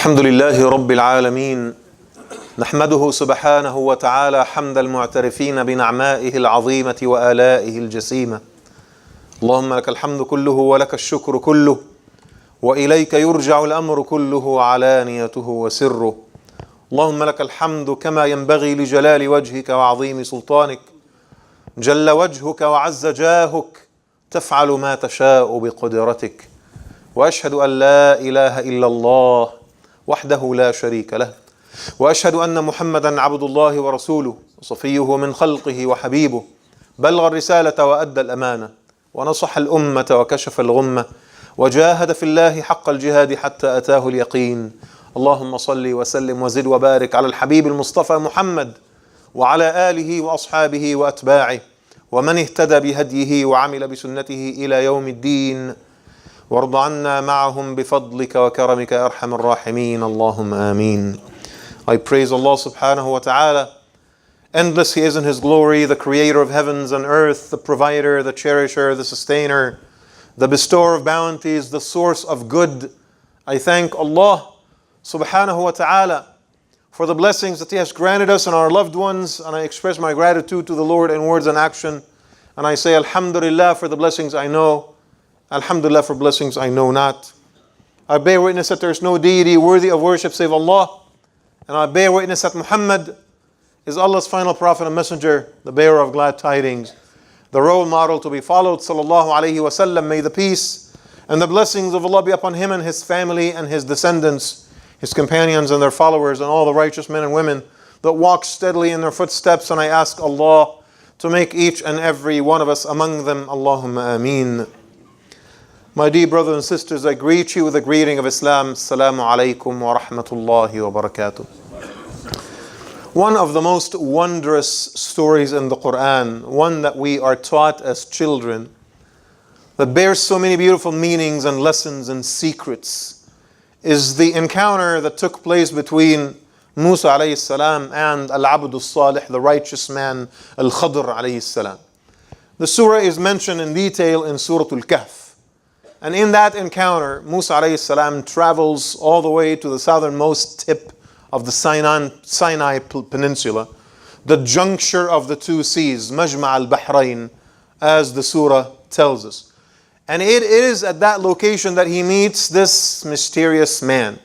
الحمد لله رب العالمين نحمده سبحانه وتعالى حمد المعترفين بنعمائه العظيمة وآلائه الجسيمة. اللهم لك الحمد كله ولك الشكر كله وإليك يرجع الأمر كله علانيته وسره. اللهم لك الحمد كما ينبغي لجلال وجهك وعظيم سلطانك، جل وجهك وعز جاهك، تفعل ما تشاء بقدرتك. وأشهد أن لا إله إلا الله وحده لا شريك له، وأشهد أن محمدا عبد الله ورسوله وصفيه من خلقه وحبيبه، بلغ الرسالة وأدى الأمانة ونصح الأمة وكشف الغمة وجاهد في الله حق الجهاد حتى أتاه اليقين. اللهم صل وسلم وزد وبارك على الحبيب المصطفى محمد وعلى آله وأصحابه وأتباعه ومن اهتدى بهديه وعمل بسنته إلى يوم الدين، وارض عنا معهم بفضلك وكرمك يا أرحم الراحمين. اللهم آمين. I praise Allah subhanahu wa ta'ala. Endless He is in His glory, the creator of heavens and earth, the provider, the cherisher, the sustainer, the bestower of bounties, the source of good. I thank Allah subhanahu wa ta'ala for the blessings that He has granted us and our loved ones, and I express my gratitude to the Lord in words and action. And I say Alhamdulillah for the blessings I know, Alhamdulillah for blessings I know not. I bear witness that there is no deity worthy of worship save Allah, and I bear witness that Muhammad is Allah's final prophet and messenger, the bearer of glad tidings, the role model to be followed, sallallahu alaihi wasallam. May the peace and the blessings of Allah be upon him and his family and his descendants, his companions and their followers, and all the righteous men and women that walk steadily in their footsteps. And I ask Allah to make each and every one of us among them. Allahumma ameen. My dear brothers and sisters, I greet you with the greeting of Islam. Assalamu alaikum wa rahmatullahi wa barakatuh. One of the most wondrous stories in the Quran, one that we are taught as children, that bears so many beautiful meanings and lessons and secrets, is the encounter that took place between Moussa alayhi salam and Al-Abd al-Salih, the righteous man, Al-Khidr alayhi salam. The surah is mentioned in detail in Surah Al-Kahf. And in that encounter, Moussa alayhi salam travels all the way to the southernmost tip of the Sinai Peninsula, the juncture of the two seas, Majma' al-Bahrain, as the surah tells us. And it is at that location that he meets this mysterious man.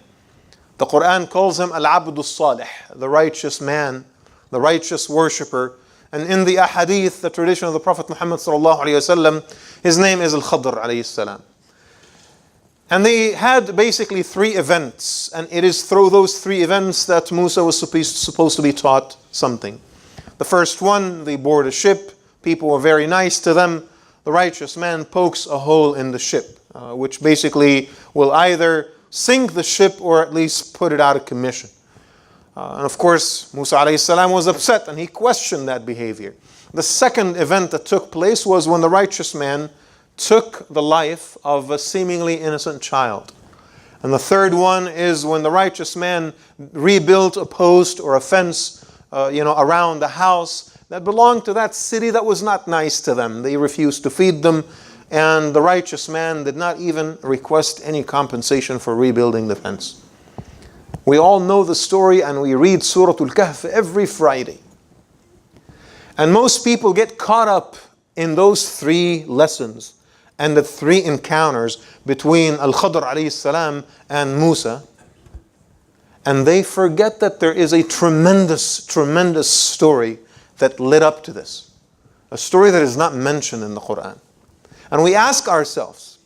The Quran calls him Al-Abd al-Salih, the righteous man, the righteous worshipper. And in the ahadith, the tradition of the Prophet Muhammad sallallahu alayhi wasallam, his name is Al-Khidr alayhi salam. And they had basically three events, and it is through those three events that Moussa was supposed to be taught something. The first one, they board a ship. People were very nice to them. The righteous man pokes a hole in the ship, which basically will either sink the ship or at least put it out of commission. And of course, Moussa alayhi salam was upset and he questioned that behavior. The second event that took place was when the righteous man took the life of a seemingly innocent child. And the third one is when the righteous man rebuilt a post or a fence around the house that belonged to that city that was not nice to them. They refused to feed them, and the righteous man did not even request any compensation for rebuilding the fence. We all know the story, and we read Surah Al-Kahf every Friday. And most people get caught up in those three lessons and the three encounters between Al-Khidr alayhi salam and Moussa, and they forget that there is a tremendous, tremendous story that led up to this. A story that is not mentioned in the Quran. And we ask ourselves,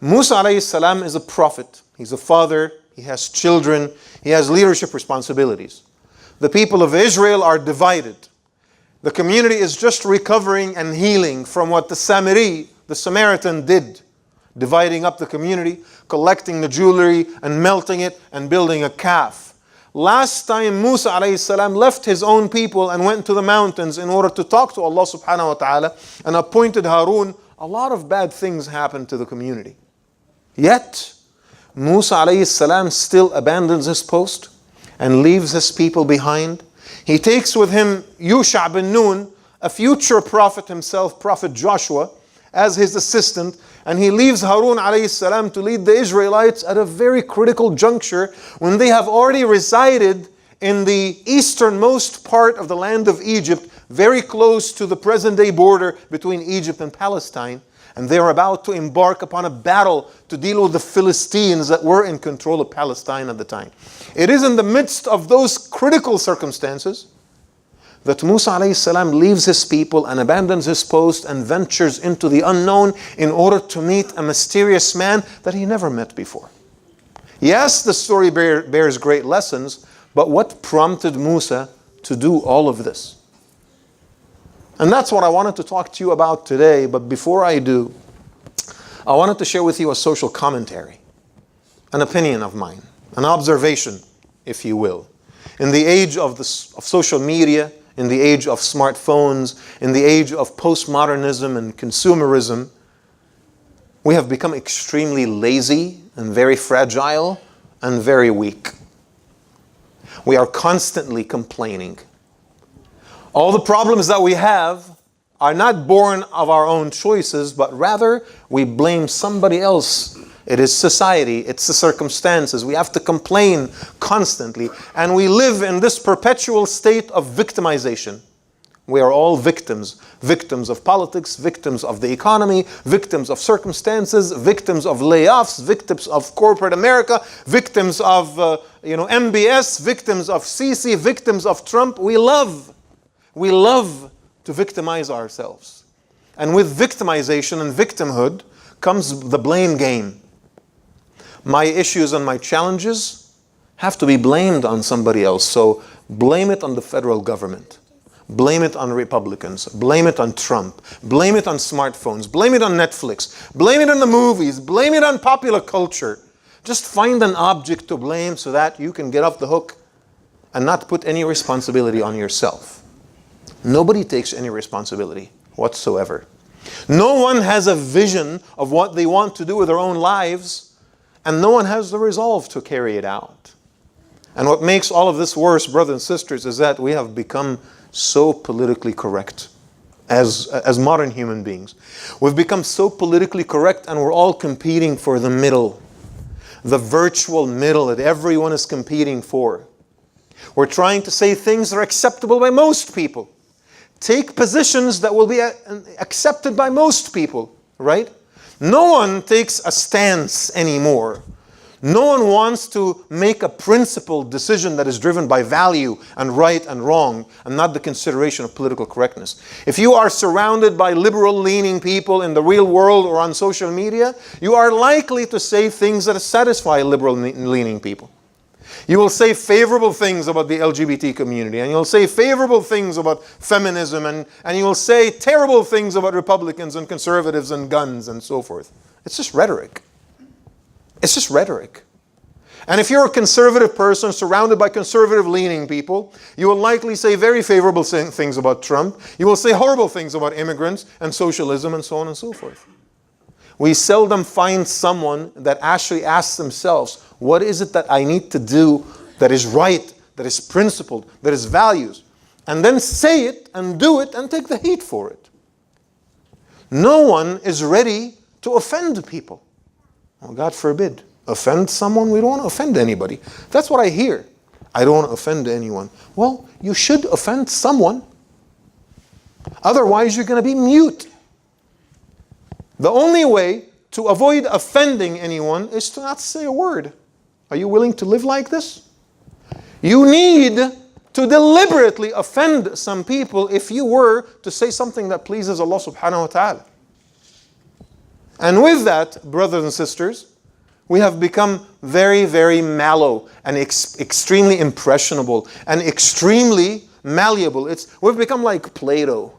Moussa alayhi salam is a prophet, he's a father, he has children, he has leadership responsibilities. The people of Israel are divided. The community is just recovering and healing from what the Samaritan did, dividing up the community, collecting the jewelry and melting it and building a calf. Last time Moussa alayhi salam left his own people and went to the mountains in order to talk to Allah subhanahu wa ta'ala and appointed Harun, a lot of bad things happened to the community. Yet, Moussa alayhi salam still abandons his post and leaves his people behind. He takes with him Yusha bin Nun, a future prophet himself, Prophet Joshua, as his assistant, and he leaves Harun alayhi salam to lead the Israelites at a very critical juncture when they have already resided in the easternmost part of the land of Egypt, very close to the present-day border between Egypt and Palestine. And they are about to embark upon a battle to deal with the Philistines that were in control of Palestine at the time. It is in the midst of those critical circumstances that Moussa alayhi salam leaves his people and abandons his post and ventures into the unknown in order to meet a mysterious man that he never met before. Yes, the story bears great lessons, but what prompted Moussa to do all of this? And that's what I wanted to talk to you about today. But before I do, I wanted to share with you a social commentary, an opinion of mine, an observation, if you will. In the age of social media, in the age of smartphones, in the age of postmodernism and consumerism, we have become extremely lazy and very fragile and very weak. We are constantly complaining. All the problems that we have are not born of our own choices, but rather we blame somebody else. It is society, it's the circumstances. We have to complain constantly. And we live in this perpetual state of victimization. We are all victims. Victims of politics, victims of the economy, victims of circumstances, victims of layoffs, victims of corporate America, victims of MBS, victims of Sisi, victims of Trump. We love to victimize ourselves. And with victimization and victimhood comes the blame game. My issues and my challenges have to be blamed on somebody else. So blame it on the federal government. Blame it on Republicans. Blame it on Trump. Blame it on smartphones. Blame it on Netflix. Blame it on the movies. Blame it on popular culture. Just find an object to blame so that you can get off the hook and not put any responsibility on yourself. Nobody takes any responsibility whatsoever. No one has a vision of what they want to do with their own lives, and no one has the resolve to carry it out. And what makes all of this worse, brothers and sisters, is that we have become so politically correct as modern human beings. We've become so politically correct, and we're all competing for the middle, the virtual middle that everyone is competing for. We're trying to say things that are acceptable by most people. Take positions that will be accepted by most people, right? No one takes a stance anymore. No one wants to make a principled decision that is driven by value and right and wrong and not the consideration of political correctness. If you are surrounded by liberal-leaning people in the real world or on social media, you are likely to say things that satisfy liberal-leaning people. You will say favorable things about the LGBT community, and you'll say favorable things about feminism, and you will say terrible things about Republicans and conservatives and guns and so forth. It's just rhetoric. It's just rhetoric. And if you're a conservative person surrounded by conservative-leaning people, you will likely say very favorable things about Trump. You will say horrible things about immigrants and socialism and so on and so forth. We seldom find someone that actually asks themselves, what is it that I need to do that is right, that is principled, that is values? And then say it and do it and take the heat for it. No one is ready to offend people. Well, God forbid. Offend someone? We don't want to offend anybody. That's what I hear. I don't want to offend anyone. Well, you should offend someone. Otherwise, you're going to be mute. The only way to avoid offending anyone is to not say a word. Are you willing to live like this? You need to deliberately offend some people if you were to say something that pleases Allah subhanahu wa ta'ala. And with that, brothers and sisters, we have become very, very mellow and extremely impressionable and extremely malleable. We've become like Play-Doh.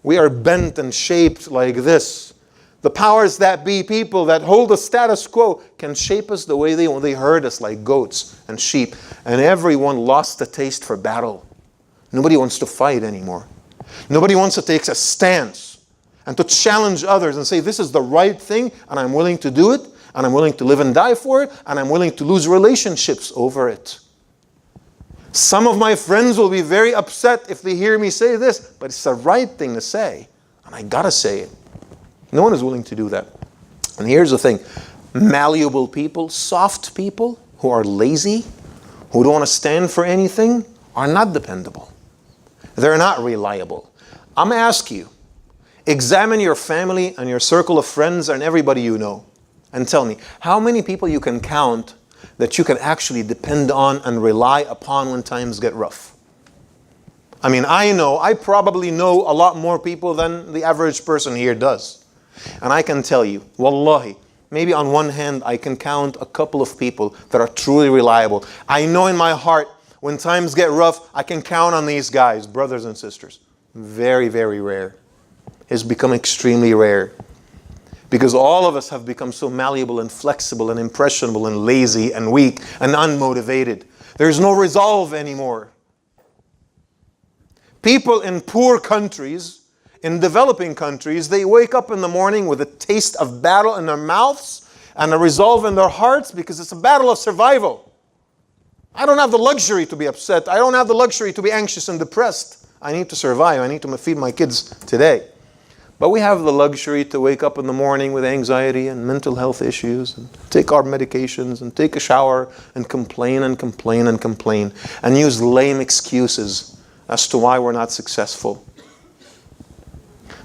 We are bent and shaped like this. The powers that be, people that hold the status quo, can shape us the way they herd us like goats and sheep. And everyone lost the taste for battle. Nobody wants to fight anymore. Nobody wants to take a stance and to challenge others and say, this is the right thing, and I'm willing to do it, and I'm willing to live and die for it, and I'm willing to lose relationships over it. Some of my friends will be very upset if they hear me say this, but it's the right thing to say, and I gotta say it. No one is willing to do that. And here's the thing. Malleable people, soft people who are lazy, who don't want to stand for anything, are not dependable. They're not reliable. I'm going to ask you, examine your family and your circle of friends and everybody you know, and tell me, how many people you can count that you can actually depend on and rely upon when times get rough? I mean, I probably know a lot more people than the average person here does. And I can tell you, wallahi, maybe on one hand, I can count a couple of people that are truly reliable. I know in my heart, when times get rough, I can count on these guys, brothers and sisters. Very, very rare. It's become extremely rare. Because all of us have become so malleable and flexible and impressionable and lazy and weak and unmotivated. There's no resolve anymore. People in poor countries, in developing countries, they wake up in the morning with a taste of battle in their mouths and a resolve in their hearts because it's a battle of survival. I don't have the luxury to be upset. I don't have the luxury to be anxious and depressed. I need to survive. I need to feed my kids today. But we have the luxury to wake up in the morning with anxiety and mental health issues and take our medications and take a shower and complain and complain and complain and use lame excuses as to why we're not successful.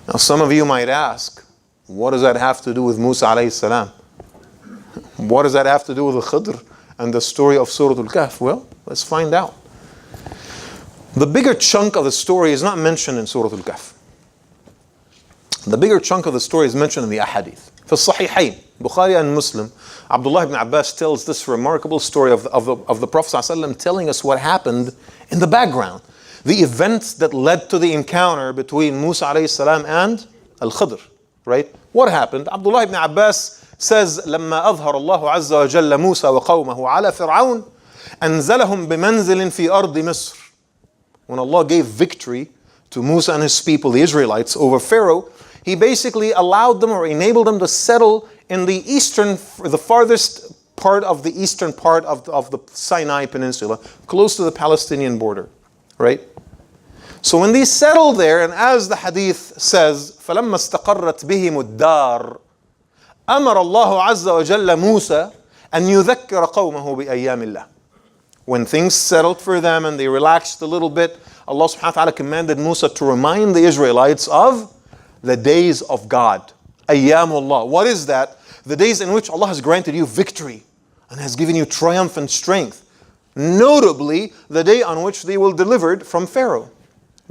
Now some of you might ask, what does that have to do with Moussa alayhi salam? What does that have to do with the Khidr and the story of Surah Al-Kahf? Well, let's find out. The bigger chunk of the story is not mentioned in Surah Al-Kahf. The bigger chunk of the story is mentioned in the Ahadith. For Sahihain, Bukhari and Muslim, Abdullah ibn Abbas tells this remarkable story of the Prophet ﷺ telling us what happened in the background. The events that led to the encounter between Musa alayhi salam and Al-Khidr. Right? What happened? Abdullah ibn Abbas says, لما أظهر الله عز وجل موسى وقومه على فرعون أنزلهم بمنزل في أرض مصر. When Allah gave victory to Musa and his people, the Israelites, over Pharaoh, He basically allowed them or enabled them to settle in the farthest part of the eastern part of the Sinai Peninsula, close to the Palestinian border, right? So when they settled there, and as the hadith says, فَلَمَّا اسْتَقَرَّتْ بِهِمُ الدَّارِ أَمَرَ اللَّهُ عَزَّ وَجَلَّ مُوسَى أَنْ يُذَكِّرَ قَوْمَهُ بِأَيَّامِ اللَّهِ. When things settled for them and they relaxed a little bit, Allah subhanahu wa ta'ala commanded Musa to remind the Israelites of the days of God. Ayyamullah. What is that? The days in which Allah has granted you victory and has given you triumph and strength. Notably, the day on which they were delivered from Pharaoh.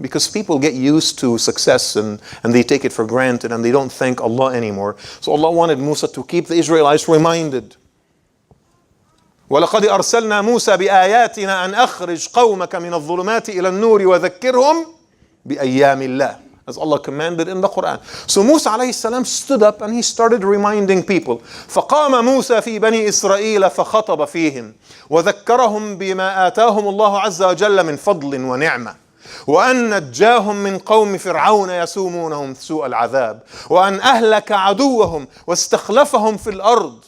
Because people get used to success and they take it for granted and they don't thank Allah anymore. So Allah wanted Musa to keep the Israelites reminded. وَلَقَدْ أَرْسَلْنَا مُوسَى بِآيَاتِنَا أَنْ أَخْرِجْ قَوْمَكَ مِنَ الظُّلُمَاتِ إِلَى النُّورِ وَذَكِّرْهُمْ بِأَيَّامِ اللَّهِ, as Allah commanded in the Quran. So Musa alayhi salam stood up and he started reminding people. فَقَامَ مُوسَى فِي بَنِي إِسْرَائِيلَ فَخَطَبَ فِيهِمْ وَذَكَّرَهُمْ بِمَا آتَاهُمُ اللَّهُ عَزَّ وَجَلَّ مِنْ فَضْلٍ وَنِعْمَةٍ وأن نجاهم من قوم فرعون يسومونهم سوء العذاب وأن أهلك عدوهم واستخلفهم في الأرض.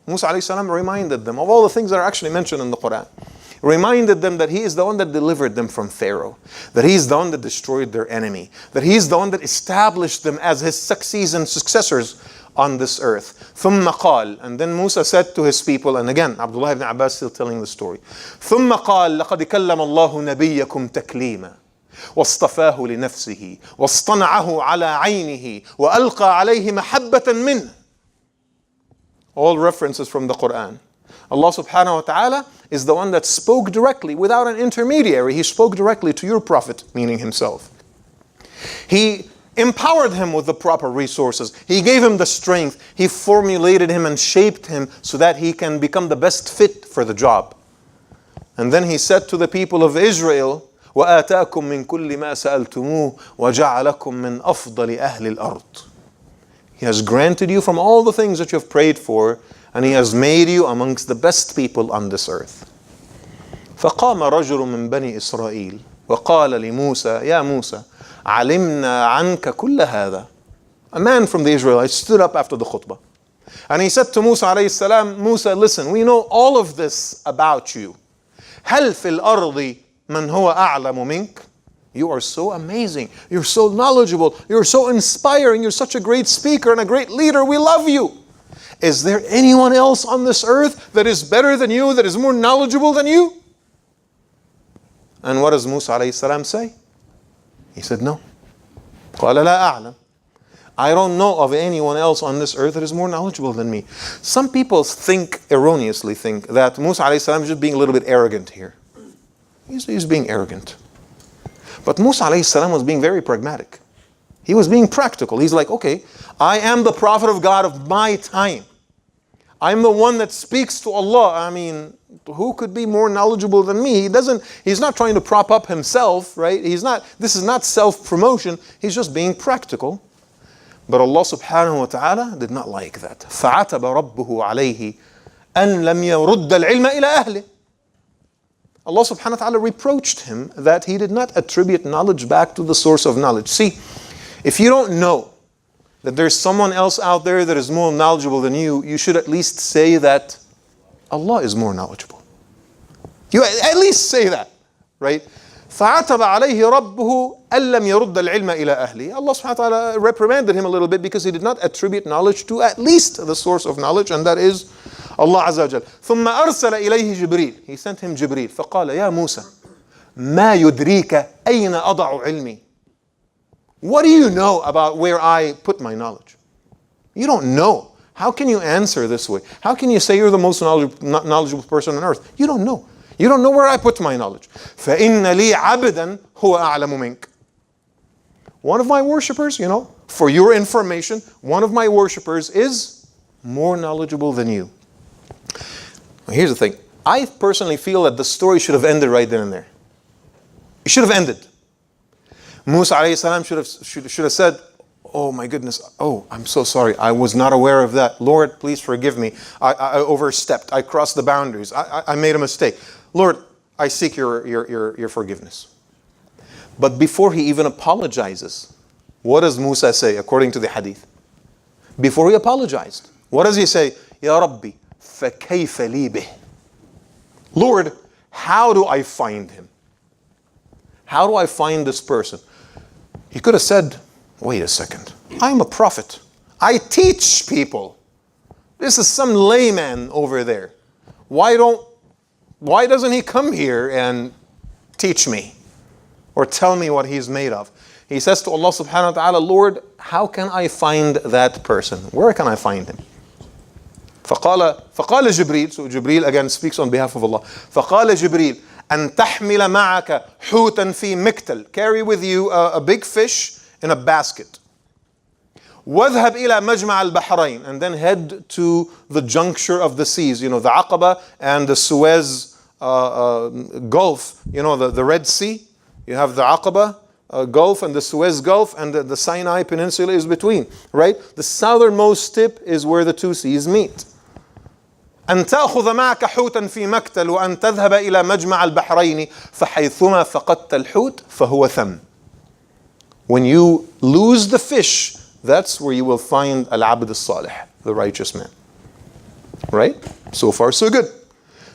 Musa alayhi salam reminded them of all the things that are actually mentioned in the Quran. Reminded them that he is the one that delivered them from Pharaoh, that he is the one that destroyed their enemy, that he is the one that established them as his successors on this earth. ثم قال, and then Musa said to his people, and again Abdullah ibn Abbas still telling the story. ثم قال لقد كلم الله نبيكم تكليما واصطفاه لنفسه واصطنعه على عينه وألقى عليه محبة منه. All references from the Quran. Allah subhanahu wa ta'ala is the one that spoke directly without an intermediary. He spoke directly to your prophet, meaning himself. He empowered him with the proper resources. He gave him the strength. He formulated him and shaped him so that he can become the best fit for the job. And then he said to the people of Israel, وَآتَاكُم مِّن كُلِّ مَا سَأَلْتُمُوهُ وَجَعَلَكُم مِّن أَفْضَلِ أَهْلِ الْأَرْضِ. He has granted you from all the things that you have prayed for, and he has made you amongst the best people on this earth. فقام رجل من بني إسرائيل وقال لموسى يا موسى علمنا عنك كل هذا. A man from the Israelites stood up after the khutbah and he said to Musa alayhi salam, Musa, listen, we know all of this about you. هل في الأرض من هو أعلم منك? You are so amazing. You're so knowledgeable. You're so inspiring. You're such a great speaker and a great leader. We love you. Is there anyone else on this earth that is better than you, that is more knowledgeable than you? And what does Musa alayhi salam say? He said, no. قال لا أعلم. I don't know of anyone else on this earth that is more knowledgeable than me. Some people erroneously think that Musa alayhi salam is just being a little bit arrogant here. He's being arrogant. But Musa alayhi salam was being very pragmatic. He was being practical. He's like, okay, I am the prophet of God of my time. I'm the one that speaks to Allah. I mean, who could be more knowledgeable than me? He's not trying to prop up himself, right? This is not self-promotion. He's just being practical. But Allah subhanahu wa ta'ala did not like that. فَعَتَبَ رَبُّهُ عَلَيْهِ أَنْ لَمْ يَرُدَّ الْعِلْمَ إِلَى أَهْلِهِ. Allah subhanahu wa ta'ala reproached him that he did not attribute knowledge back to the source of knowledge. See, if you don't know that there's someone else out there that is more knowledgeable than you, you should at least say that Allah is more knowledgeable. You at least say that, right? فَعَتَبَ عَلَيْهِ رَبُّهُ أَلَّمْ يَرُدَّ الْعِلْمَ إِلَى أَهْلِهِ. Allah subhanahu wa ta'ala reprimanded him a little bit because he did not attribute knowledge to at least the source of knowledge, and that is Allah Azza wa Jal. ثُمَّ أَرْسَلَ إِلَيْهِ جِبْرِيلٌ. He sent him Jibreel. فَقَالَ يَا مُوسَى مَا يُدْرِيكَ أَيْنَ أَضَعُ عِلْمِي. What do you know about where I put my knowledge? You don't know. How can you answer this way? How can you say you're the most knowledgeable person on earth? You don't know. You don't know where I put my knowledge. فَإِنَّ لِي عَبْدًا هُوَ أَعْلَمُ مِنْكَ. One of my worshippers, for your information, one of my worshippers is more knowledgeable than you. Here's the thing. I personally feel that the story should have ended right then and there. It should have ended. Musa alayhi salam should have said, oh my goodness, oh, I'm so sorry. I was not aware of that. Lord, please forgive me. I overstepped. I crossed the boundaries. I made a mistake. Lord, I seek your forgiveness. But before he even apologizes, what does Musa say according to the hadith? Before he apologized, what does he say? Ya Rabbi, فَكَيْفَ لِي بِهِ. Lord, how do I find him? How do I find this person? He could have said, wait a second, I'm a prophet. I teach people. This is some layman over there. Why doesn't he come here and teach me or tell me what he's made of? He says to Allah subhanahu wa ta'ala, Lord, how can I find that person? Where can I find him? فقال جبريل, so Jibreel again speaks on behalf of Allah. فقال جبريل أن تحمل معك حوتا في مكتل. Carry with you a big fish in a basket. وَاذْهَبْ إِلَى مَجْمَعَ الْبَحْرَيْنِ. And then head to the juncture of the seas. The Aqaba and the Suez Gulf. The Red Sea. You have the Aqaba Gulf and the Suez Gulf, and the Sinai Peninsula is between. Right? The southernmost tip is where the two seas meet. أن تأخذ معك حوتا في مكتل وأن تذهب إلى مجمع البحرين فحيثما فقدت الحوت فهو ثم. When you lose the fish, that's where you will find al-abd al-salih, the righteous man. Right? So far, so good.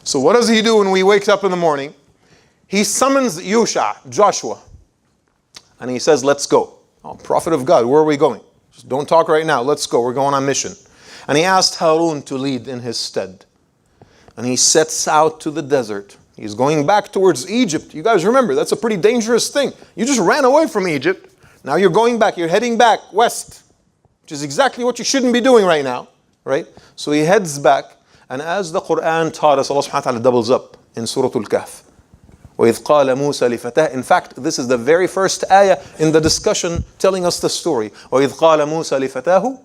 So what does he do when we wake up in the morning? He summons Joshua, and he says, let's go. Oh, prophet of God, where are we going? Just don't talk right now. Let's go. We're going on mission. And he asked Harun to lead in his stead. And he sets out to the desert. He's going back towards Egypt. You guys remember, that's a pretty dangerous thing. You just ran away from Egypt. Now you're going back. You're heading back west, which is exactly what you shouldn't be doing right now. Right? So he heads back. And as the Quran taught us, Allah subhanahu wa ta'ala doubles up in Surah Al-Kahf. وَإِذْ قَالَ مُوسَى لِفَتَاهِ. In fact, this is the very first ayah in the discussion telling us the story. وَإِذْ قَالَ مُوسَى لِفَتَاهُ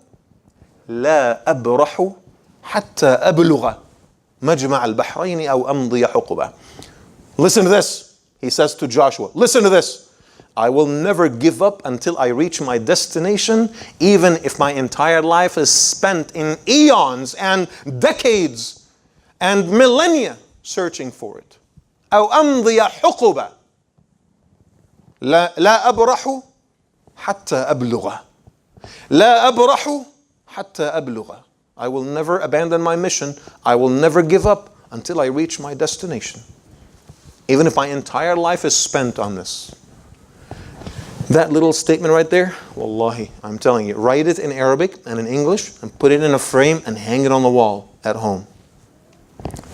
لا أبرح حتى أبلغ مجمع البحرين أو أمضي حقبة. Listen to this. He says to Joshua, listen to this. I will never give up until I reach my destination, even if my entire life is spent in eons and decades and millennia searching for it. أو أمضي حقبة. لا أبرح حتى أبلغ. لا أبرح حتى أبلغ. I will never abandon my mission. I will never give up until I reach my destination. Even if my entire life is spent on this. That little statement right there, wallahi, I'm telling you, write it in Arabic and in English and put it in a frame and hang it on the wall at home.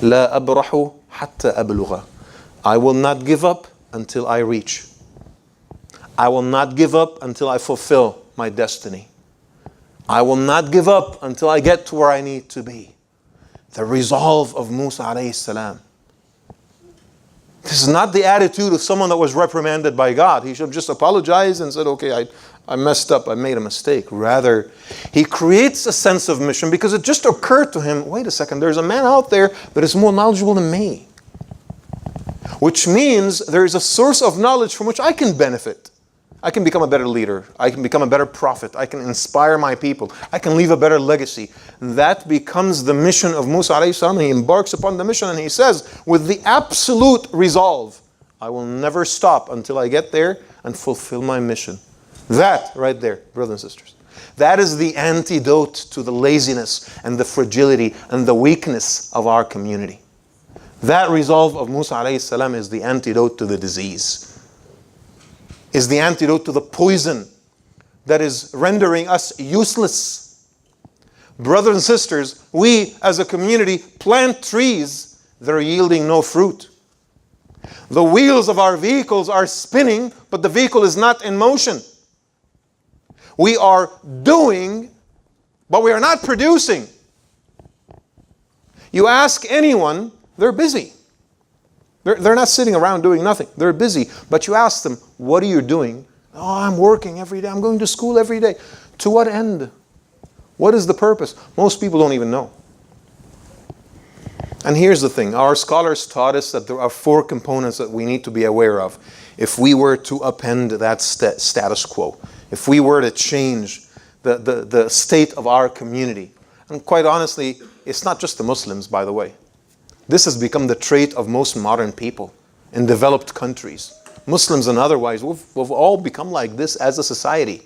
لا أبرح حتى أبلغ. I will not give up until I reach. I will not give up until I fulfill my destiny. I will not give up until I get to where I need to be. The resolve of Moussa alayhi salam. This is not the attitude of someone that was reprimanded by God. He should have just apologized and said, okay, I messed up, I made a mistake. Rather, he creates a sense of mission because it just occurred to him, wait a second, there's a man out there that is more knowledgeable than me. Which means there is a source of knowledge from which I can benefit. I can become a better leader. I can become a better prophet. I can inspire my people. I can leave a better legacy. That becomes the mission of Moussa alayhi salam. He embarks upon the mission and he says, with the absolute resolve, I will never stop until I get there and fulfill my mission. That right there, brothers and sisters, that is the antidote to the laziness and the fragility and the weakness of our community. That resolve of Moussa alayhi salam is the antidote to the disease. Is the antidote to the poison that is rendering us useless. Brothers and sisters, we as a community plant trees that are yielding no fruit. The wheels of our vehicles are spinning, but the vehicle is not in motion. We are doing, but we are not producing. You ask anyone, they're busy. They're not sitting around doing nothing. They're busy. But you ask them, what are you doing? Oh, I'm working every day. I'm going to school every day. To what end? What is the purpose? Most people don't even know. And here's the thing. Our scholars taught us that there are 4 components that we need to be aware of if we were to upend that status quo. If we were to change the state of our community. And quite honestly, it's not just the Muslims, by the way. This has become the trait of most modern people in developed countries. Muslims and otherwise, we've all become like this as a society.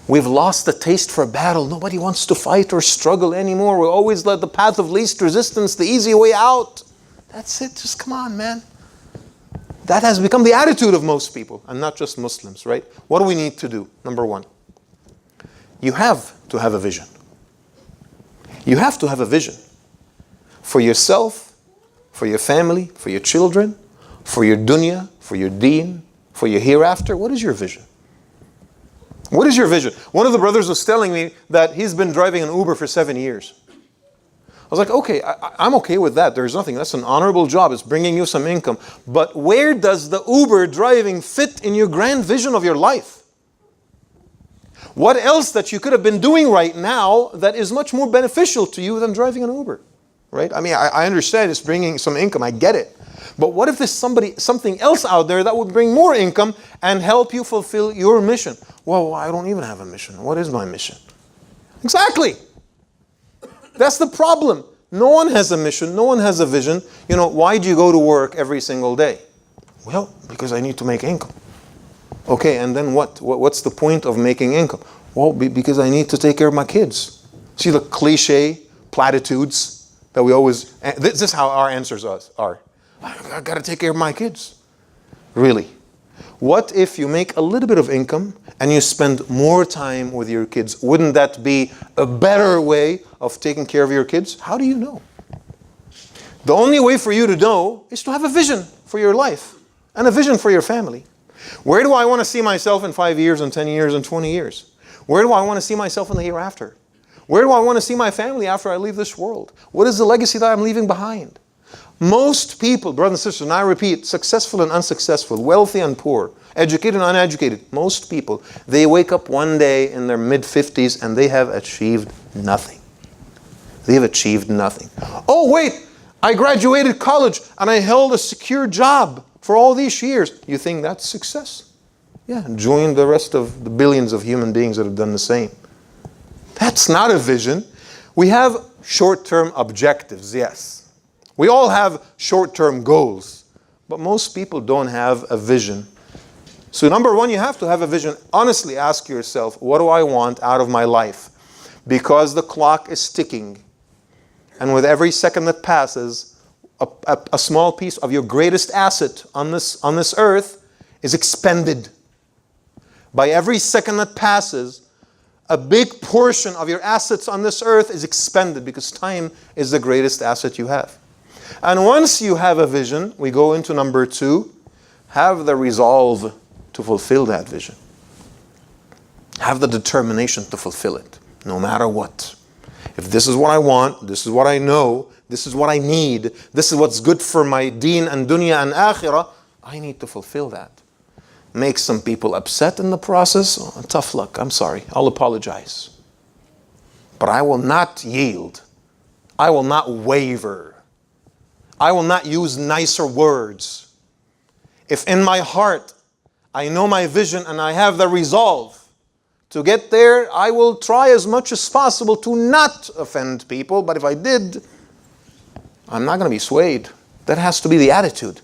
We've lost the taste for battle. Nobody wants to fight or struggle anymore. We always let the path of least resistance, the easy way out. That's it. Just come on, man. That has become the attitude of most people, and not just Muslims, right? What do we need to do? Number 1, you have to have a vision. You have to have a vision. For yourself, for your family, for your children, for your dunya, for your deen, for your hereafter. What is your vision? What is your vision? One of the brothers was telling me that he's been driving an Uber for 7 years. I was like, okay, I'm okay with that. There's nothing. That's an honorable job. It's bringing you some income. But where does the Uber driving fit in your grand vision of your life? What else that you could have been doing right now that is much more beneficial to you than driving an Uber? Right? I mean, I understand it's bringing some income. I get it. But what if there's something else out there that would bring more income and help you fulfill your mission? Well, I don't even have a mission. What is my mission? Exactly. That's the problem. No one has a mission. No one has a vision. You know, why do you go to work every single day? Well, because I need to make income. Okay, and then what? What's the point of making income? Well, because I need to take care of my kids. See the cliche platitudes that we always, this is how our answers are. I got to take care of my kids. Really? What if you make a little bit of income and you spend more time with your kids? Wouldn't that be a better way of taking care of your kids? How do you know? The only way for you to know is to have a vision for your life and a vision for your family. Where do I want to see myself in 5 years and 10 years and 20 years? Where do I want to see myself in the hereafter? Where do I want to see my family after I leave this world? What is the legacy that I'm leaving behind? Most people, brothers and sisters, and I repeat, successful and unsuccessful, wealthy and poor, educated and uneducated, most people, they wake up one day in their mid-50s and they have achieved nothing. They have achieved nothing. Oh, wait, I graduated college and I held a secure job for all these years. You think that's success? Yeah, join the rest of the billions of human beings that have done the same. That's not a vision. We have short-term objectives, yes. We all have short-term goals, but most people don't have a vision. So number 1, you have to have a vision. Honestly ask yourself, what do I want out of my life? Because the clock is ticking. And with every second that passes, a small piece of your greatest asset on this earth is expended. By every second that passes, a big portion of your assets on this earth is expended because time is the greatest asset you have. And once you have a vision, we go into number 2, have the resolve to fulfill that vision. Have the determination to fulfill it, no matter what. If this is what I want, this is what I know, this is what I need, this is what's good for my deen and dunya and akhirah, I need to fulfill that. Make some people upset in the process, oh, tough luck, I'm sorry, I'll apologize. But I will not yield. I will not waver. I will not use nicer words. If in my heart I know my vision and I have the resolve to get there, I will try as much as possible to not offend people. But if I did, I'm not going to be swayed. That has to be the attitude.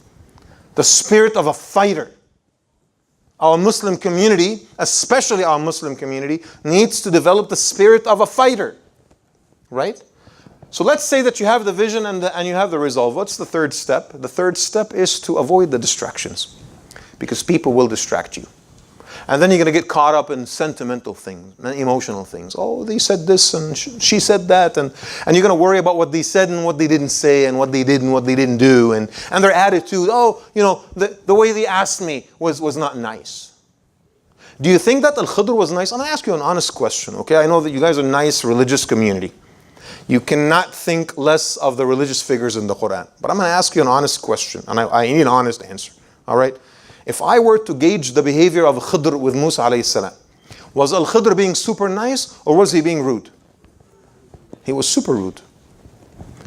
The spirit of a fighter. Our Muslim community, especially our Muslim community, needs to develop the spirit of a fighter. Right? So let's say that you have the vision and you have the resolve. What's the third step? The third step is to avoid the distractions. Because people will distract you. And then you're going to get caught up in sentimental things, emotional things. Oh, they said this and she said that. And you're going to worry about what they said and what they didn't say and what they did and what they didn't do. And their attitude, oh, you know, the way they asked me was not nice. Do you think that Khidr was nice? I'm going to ask you an honest question, okay? I know that you guys are a nice religious community. You cannot think less of the religious figures in the Quran. But I'm going to ask you an honest question, and I need an honest answer, all right? If I were to gauge the behavior of Khidr with Moussa alayhi salam, was Al-Khidr being super nice or was he being rude? He was super rude.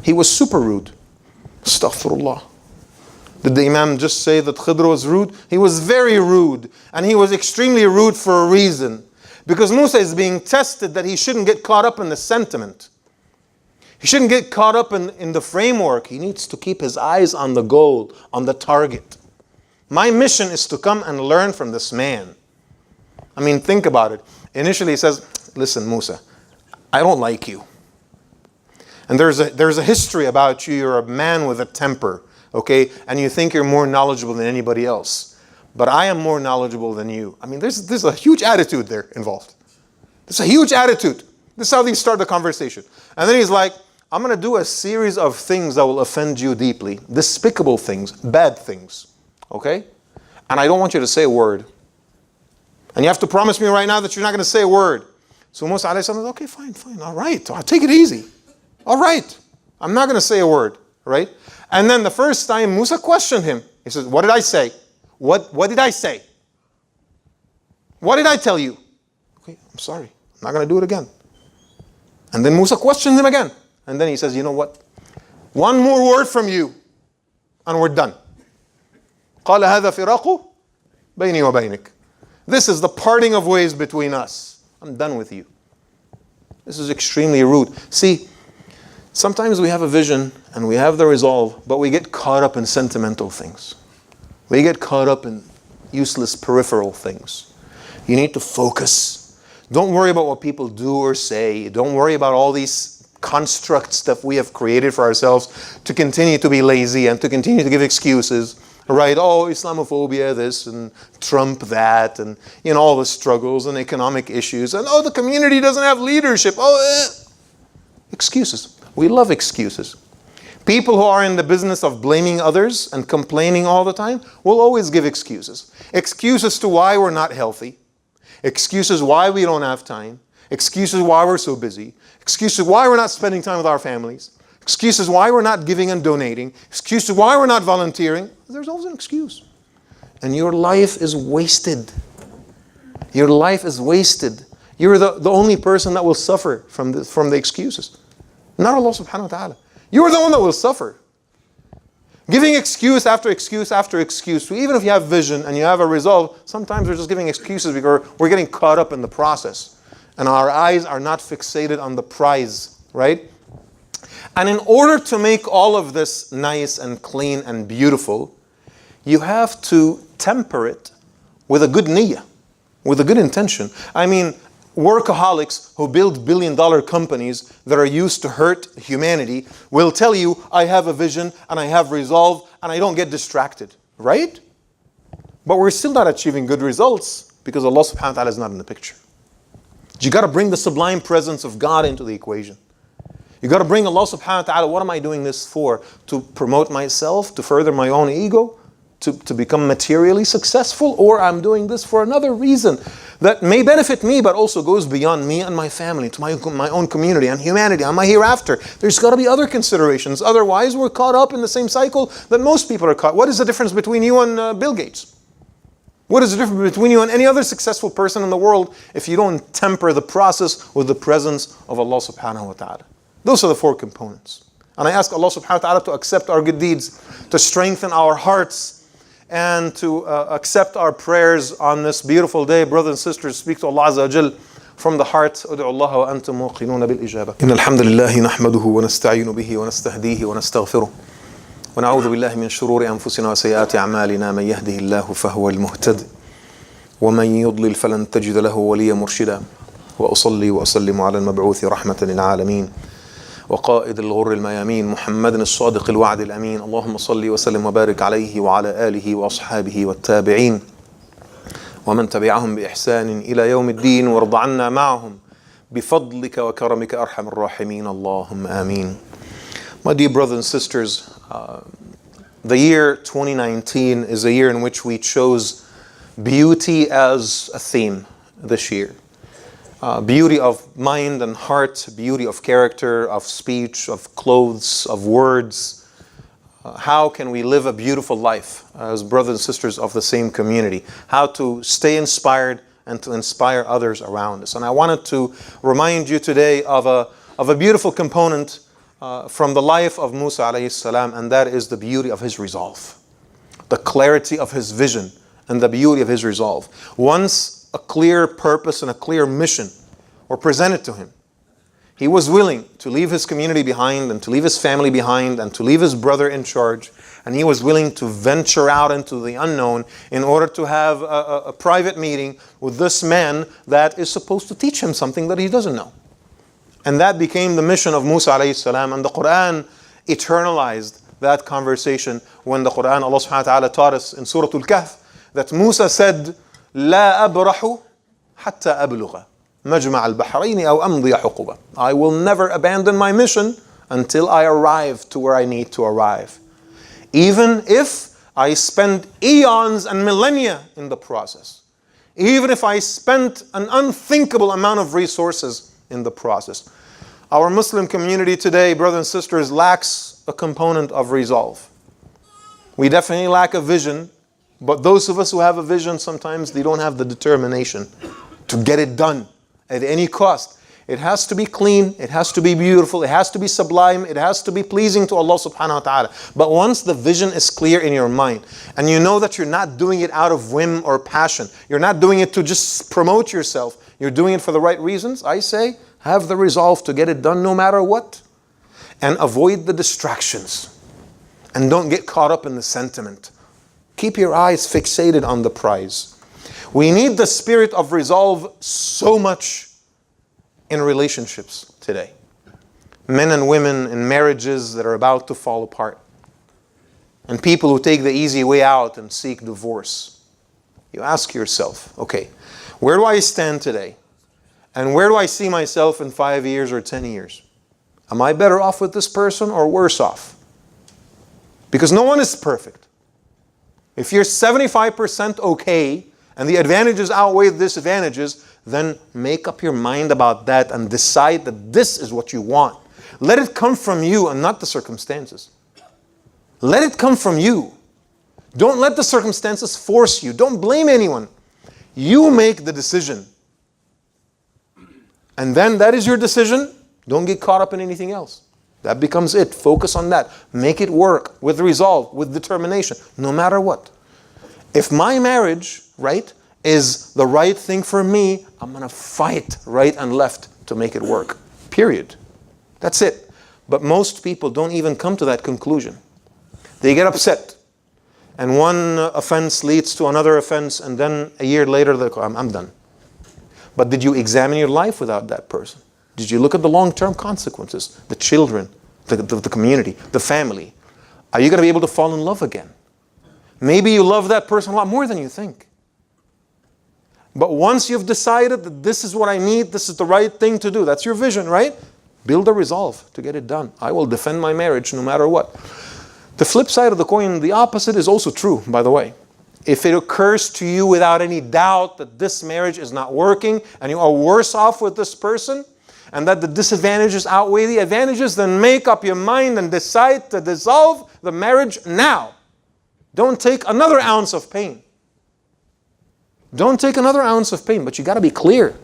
He was super rude. Astaghfirullah. Did the Imam just say that Khidr was rude? He was very rude. And he was extremely rude for a reason. Because Moussa is being tested that he shouldn't get caught up in the sentiment. He shouldn't get caught up in the framework. He needs to keep his eyes on the goal, on the target. My mission is to come and learn from this man. I mean, think about it. Initially he says, listen, Moussa, I don't like you. And there's a history about you. You're a man with a temper, okay? And you think you're more knowledgeable than anybody else. But I am more knowledgeable than you. I mean, there's a huge attitude there involved. There's a huge attitude. This is how they start the conversation. And then he's like, I'm going to do a series of things that will offend you deeply. Despicable things, bad things. Okay? And I don't want you to say a word. And you have to promise me right now that you're not going to say a word. So Moussa alayhi salam says, okay, fine, all right. I'll take it easy. All right. I'm not going to say a word. Right? And then the first time Moussa questioned him. He says, what did I say? What did I say? What did I tell you? Okay, I'm sorry. I'm not going to do it again. And then Moussa questioned him again. And then he says, you know what? One more word from you and we're done. قال هذا فراق بيني وبينك. This is the parting of ways between us. I'm done with you. This is extremely rude. See, sometimes we have a vision and we have the resolve, but we get caught up in sentimental things. We get caught up in useless peripheral things. You need to focus. Don't worry about what people do or say. Don't worry about all these constructs that we have created for ourselves to continue to be lazy and to continue to give excuses. Right? Oh, Islamophobia, this, and Trump, that, and all the struggles and economic issues. And oh, the community doesn't have leadership. Excuses. We love excuses. People who are in the business of blaming others and complaining all the time will always give excuses. Excuses to why we're not healthy. Excuses why we don't have time. Excuses why we're so busy. Excuses why we're not spending time with our families. Excuses why we're not giving and donating. Excuses why we're not volunteering. There's always an excuse. And your life is wasted. Your life is wasted. You're the only person that will suffer from the excuses. Not Allah subhanahu wa ta'ala. You're the one that will suffer. Giving excuse after excuse after excuse. So even if you have vision and you have a resolve, sometimes we're just giving excuses because we're getting caught up in the process. And our eyes are not fixated on the prize, right? And in order to make all of this nice and clean and beautiful, you have to temper it with a good niyyah, with a good intention. I mean, workaholics who build billion-dollar companies that are used to hurt humanity will tell you, I have a vision and I have resolve and I don't get distracted, right? But we're still not achieving good results Because Allah subhanahu wa ta'ala is not in the picture. You got to bring the sublime presence of God into the equation. You got to bring Allah subhanahu wa ta'ala, what am I doing this for? To promote myself, to further my own ego, to become materially successful, or I'm doing this for another reason that may benefit me but also goes beyond me and my family, to my own community and humanity and my hereafter. There's got to be other considerations. Otherwise, we're caught up in the same cycle that most people are caught. What is the difference between you and Bill Gates? What is the difference between you and any other successful person in the world if you don't temper the process with the presence of Allah subhanahu wa ta'ala? Those are the four components. And I ask Allah subhanahu wa ta'ala to accept our good deeds, to strengthen our hearts, and to accept our prayers on this beautiful day. Brothers and sisters, speak to Allah Azza wa Jal from the heart. ادعوا الله وأنتم موقنون بالإجابة. إن الحمد لله نحمده ونستعين به ونستهديه ونستغفره ونعوذ بالله من شرور أنفسنا وسيئات أعمالنا من يهده الله فهو المهتد ومن يضلل فلن تجد له وليا مرشدا وأصلي وأسلم على المبعوث رحمة للعالمين وقائد الغر الميامين محمد الصادق الوعد الأمين اللهم صل وسلم وبارك عليه وعلى آله وأصحابه والتابعين ومن تبعهم بإحسان إلى يوم الدين وارض عنا معهم بفضلك وكرمك أرحم الراحمين اللهم آمين. My dear brothers and sisters, the year 2019 is a year in which we chose beauty as a theme this year. Beauty of mind and heart, beauty of character, of speech, of clothes, of words. How can we live a beautiful life as brothers and sisters of the same community? How to stay inspired and to inspire others around us. And I wanted to remind you today of a beautiful component from the life of Moussa alayhi salam, and that is the beauty of his resolve, the clarity of his vision, and the beauty of his resolve. Once a clear purpose and a clear mission were presented to him, he was willing to leave his community behind and to leave his family behind and to leave his brother in charge, and he was willing to venture out into the unknown in order to have a private meeting with this man that is supposed to teach him something that he doesn't know. And that became the mission of Moussa alayhi salam, and the Quran eternalized that conversation when the Quran, Allah subhanahu wa ta'ala taught us in Surah Al-Kahf that Moussa said, لا أبرح حتى أبلغ مجمع البحرين أو أمضي حقبة. I will never abandon my mission until I arrive to where I need to arrive, even if I spend eons and millennia in the process, even if I spent an unthinkable amount of resources in the process. Our Muslim community today, brothers and sisters, lacks a component of resolve. We definitely lack a vision, but those of us who have a vision, sometimes they don't have the determination to get it done at any cost. It has to be clean, it has to be beautiful, it has to be sublime, it has to be pleasing to Allah subhanahu wa ta'ala. But once the vision is clear in your mind, and you know that you're not doing it out of whim or passion, you're not doing it to just promote yourself, you're doing it for the right reasons, I say, have the resolve to get it done no matter what. And avoid the distractions. And don't get caught up in the sentiment. Keep your eyes fixated on the prize. We need the spirit of resolve so much in relationships today. Men and women in marriages that are about to fall apart. And people who take the easy way out and seek divorce. You ask yourself, okay, where do I stand today? And where do I see myself in 5 years or 10 years? Am I better off with this person or worse off? Because no one is perfect. If you're 75% okay and the advantages outweigh the disadvantages, then make up your mind about that and decide that this is what you want. Let it come from you and not the circumstances. Let it come from you. Don't let the circumstances force you. Don't blame anyone. You make the decision. And then that is your decision. Don't get caught up in anything else. That becomes it. Focus on that. Make it work with resolve, with determination, no matter what. If my marriage, right, is the right thing for me, I'm going to fight right and left to make it work. Period. That's it. But most people don't even come to that conclusion. They get upset. And one offense leads to another offense, and then a year later, they go, I'm done. But did you examine your life without that person? Did you look at the long-term consequences? The children, the community, the family. Are you going to be able to fall in love again? Maybe you love that person a lot more than you think. But once you've decided that this is what I need, this is the right thing to do, that's your vision, right? Build a resolve to get it done. I will defend my marriage no matter what. The flip side of the coin, the opposite, is also true, by the way. If it occurs to you without any doubt that this marriage is not working and you are worse off with this person, and that the disadvantages outweigh the advantages, then make up your mind and decide to dissolve the marriage now. Don't take another ounce of pain. Don't take another ounce of pain, but you got to be clear.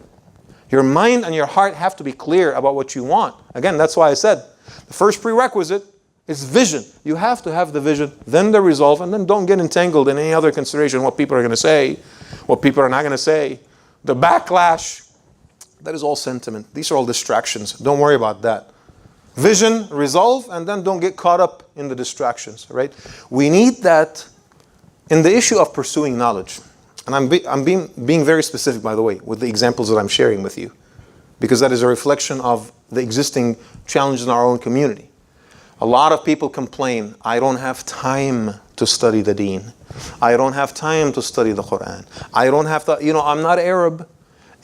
Your mind and your heart have to be clear about what you want. Again, that's why I said the first prerequisite is vision. You have to have the vision, then the resolve, and then don't get entangled in any other consideration, what people are going to say, what people are not going to say, the backlash. That is all sentiment. These are all distractions. Don't worry about that. Vision, resolve, and then don't get caught up in the distractions, right? We need that in the issue of pursuing knowledge. And I'm being very specific, by the way, with the examples that I'm sharing with you, because that is a reflection of the existing challenges in our own community. A lot of people complain, I don't have time to study the deen. I don't have time to study the Quran. I don't have to, I'm not Arab,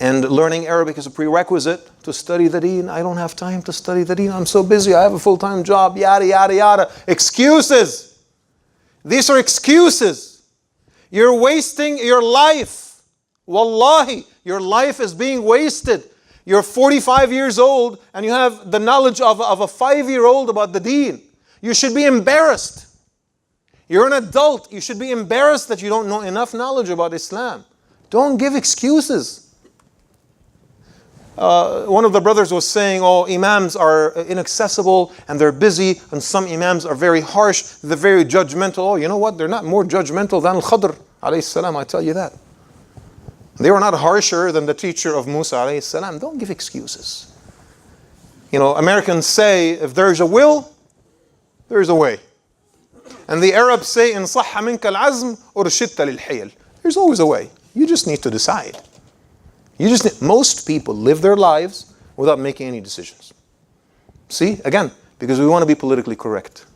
and learning Arabic is a prerequisite to study the deen. I don't have time to study the deen. I'm so busy. I have a full-time job, yada, yada, yada. Excuses. These are excuses. You're wasting your life. Wallahi, your life is being wasted. You're 45 years old and you have the knowledge of a 5-year-old about the deen. You should be embarrassed. You're an adult. You should be embarrassed that you don't know enough knowledge about Islam. Don't give excuses. One of the brothers was saying, imams are inaccessible and they're busy, and some imams are very harsh, they're very judgmental. You know what? They're not more judgmental than Khidr alayhi salam, I tell you that. They were not harsher than the teacher of Moussa alayhi salam. Don't give excuses. Americans say, if there's a will, there's a way. And the Arabs say, in صح منك العزم أرشدت للحيل. There's always a way. You just need to decide. Most people live their lives without making any decisions. See, again, because we want to be politically correct.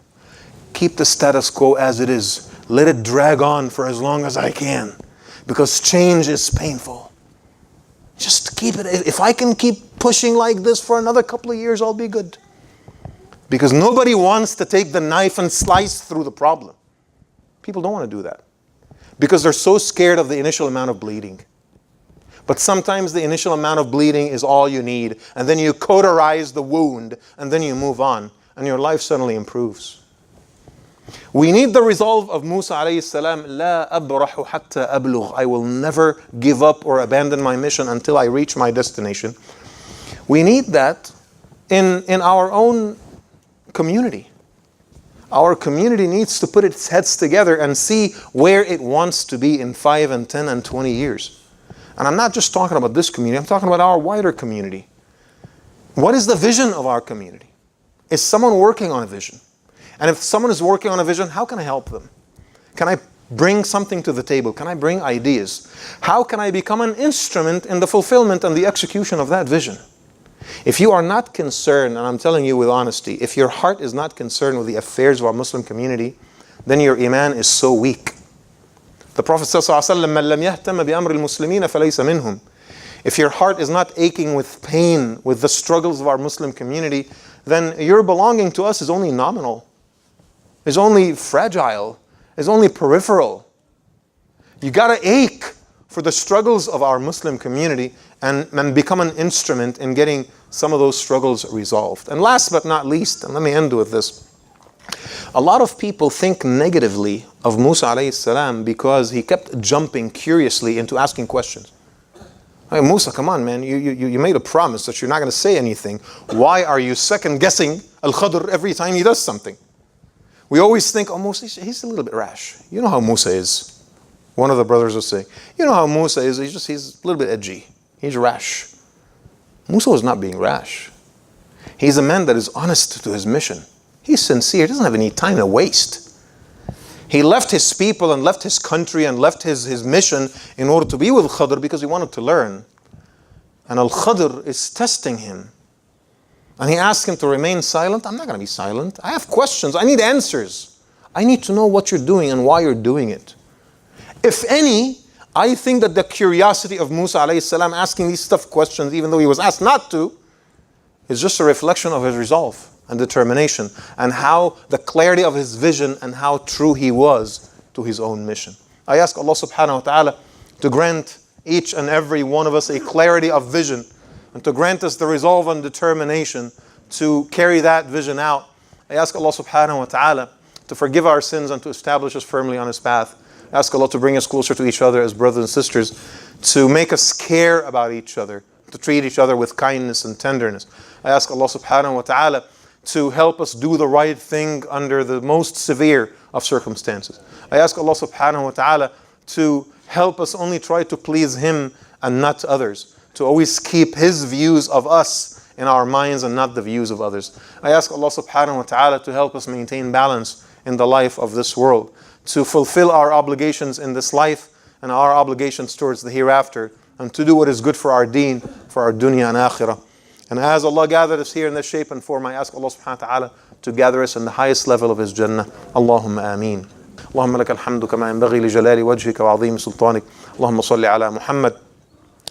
Keep the status quo as it is. Let it drag on for as long as I can, because change is painful. Just keep it. If I can keep pushing like this for another couple of years, I'll be good. Because nobody wants to take the knife and slice through the problem. People don't want to do that because they're so scared of the initial amount of bleeding. But sometimes the initial amount of bleeding is all you need, and then you cauterize the wound, and then you move on, and your life suddenly improves. We need the resolve of Moussa alayhi salam, لا أبرح حتى أبلغ. I will never give up or abandon my mission until I reach my destination. We need that in our own community. Our community needs to put its heads together and see where it wants to be in 5 and 10 and 20 years. And I'm not just talking about this community, I'm talking about our wider community. What is the vision of our community? Is someone working on a vision? And if someone is working on a vision, how can I help them? Can I bring something to the table? Can I bring ideas? How can I become an instrument in the fulfillment and the execution of that vision? If you are not concerned, and I'm telling you with honesty, if your heart is not concerned with the affairs of our Muslim community, then your iman is so weak. The Prophet ﷺ, if your heart is not aching with pain, with the struggles of our Muslim community, then your belonging to us is only nominal, is only fragile, is only peripheral. You gotta ache for the struggles of our Muslim community and become an instrument in getting some of those struggles resolved. And last but not least, and let me end with this, a lot of people think negatively of Moussa alayhi salam because he kept jumping curiously into asking questions. Hey, Moussa, come on, man, you made a promise that you're not going to say anything. Why are you second guessing Al-Khidr every time he does something? We always think, Moussa, he's a little bit rash. You know how Moussa is. One of the brothers was saying, you know how Moussa is, he's a little bit edgy. He's rash. Moussa was not being rash. He's a man that is honest to his mission. He's sincere. He doesn't have any time to waste. He left his people and left his country and left his mission in order to be with Khidr because he wanted to learn. And Al-Khidr is testing him. And he asked him to remain silent. I'm not going to be silent. I have questions. I need answers. I need to know what you're doing and why you're doing it. If any, I think that the curiosity of Musa alayhi salam asking these tough questions, even though he was asked not to, is just a reflection of his resolve and determination, and how the clarity of his vision and how true he was to his own mission. I ask Allah subhanahu wa ta'ala to grant each and every one of us a clarity of vision, and to grant us the resolve and determination to carry that vision out. I ask Allah subhanahu wa ta'ala to forgive our sins and to establish us firmly on His path. I ask Allah to bring us closer to each other as brothers and sisters, to make us care about each other, to treat each other with kindness and tenderness. I ask Allah subhanahu wa ta'ala to help us do the right thing under the most severe of circumstances. I ask Allah subhanahu wa ta'ala to help us only try to please Him and not others, to always keep His views of us in our minds and not the views of others. I ask Allah subhanahu wa ta'ala to help us maintain balance in the life of this world, to fulfill our obligations in this life and our obligations towards the hereafter, and to do what is good for our deen, for our dunya and akhirah. And as Allah gathered us here in this shape and form, I ask Allah subhanahu wa ta'ala to gather us in the highest level of His Jannah. Allahumma ameen. اللهم لك الحمد كما ينبغي لجلال وجهك وعظيم سلطانك. اللهم صل على محمد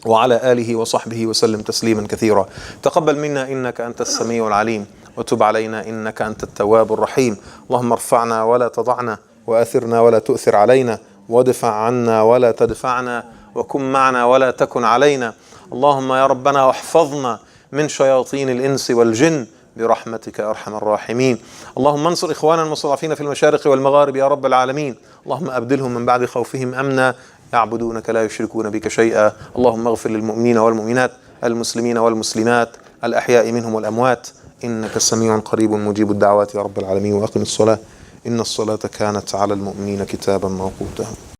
وعلى آله وصحبه وسلم تسليما كثيرا. تقبل منا إنك أنت السميع العليم، وتب علينا إنك أنت التواب الرحيم. اللهم ارفعنا ولا تضعنا، وأثرنا ولا تؤثر علينا، وادفع عنا ولا تدفعنا، وكن معنا ولا تكن علينا. اللهم يا ربنا واحفظنا من شياطين الإنس والجن برحمتك يا أرحم الراحمين. اللهم انصر إخواننا المستضعفين في المشارق والمغارب يا رب العالمين. اللهم أبدلهم من بعد خوفهم أمنا يعبدونك لا يشركون بك شيئا. اللهم اغفر للمؤمنين والمؤمنات، المسلمين والمسلمات، الأحياء منهم والأموات، إنك سميع قريب مجيب الدعوات يا رب العالمين. وأقم الصلاة إن الصلاة كانت على المؤمنين كتابا موقوتا.